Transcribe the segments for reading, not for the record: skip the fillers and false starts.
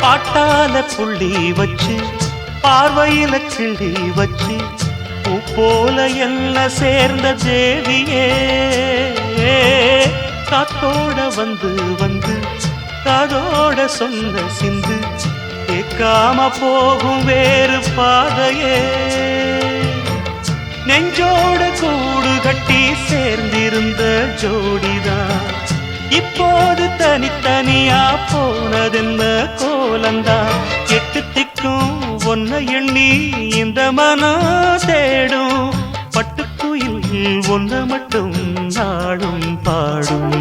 பாட்டால புள்ளி வச்சு பார்வையில கிள்ளி வச்சு பூ போல என்ன சேர்ந்த தேவியே காத்தோட வந்து வந்து காதோட சொன்ன சிந்து கேட்காம போகும் வேறு பாதையே நெஞ்சோட கூடு கட்டி சேர்ந்திருந்த ஜோடிதான் இப்போது தனித்தனியா போனதென்ன கோலந்தா எட்டு திக்கும் ஒன்ன எண்ணி இந்த மனம் தேடும் பட்டுக்குயில் ஒன்ன மட்டும் நாடும் பாடும்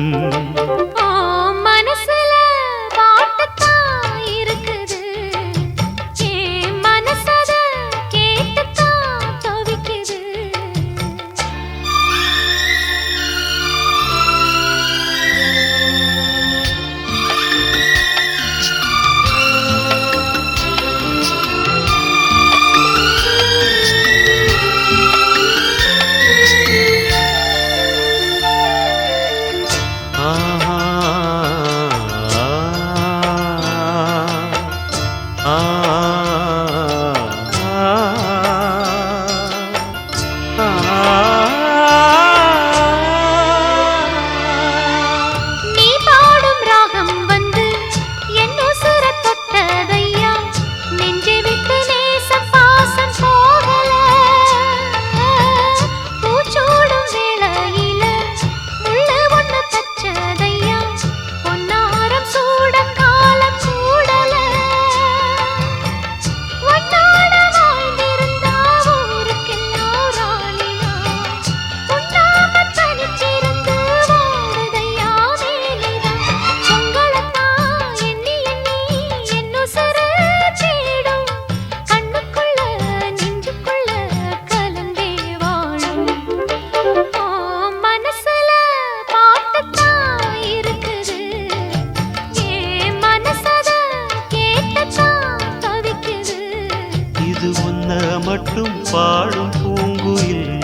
மட்டும் பாடும் பூங்குயில்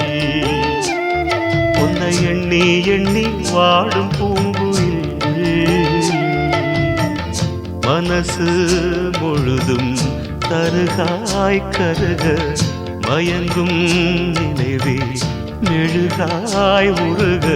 உன்னை எண்ணி எண்ணி வாடும் பூங்குயில் மனசு முழுதும் தருகாய் கருக மயங்கும் நினைவே மெழுகாய் உருக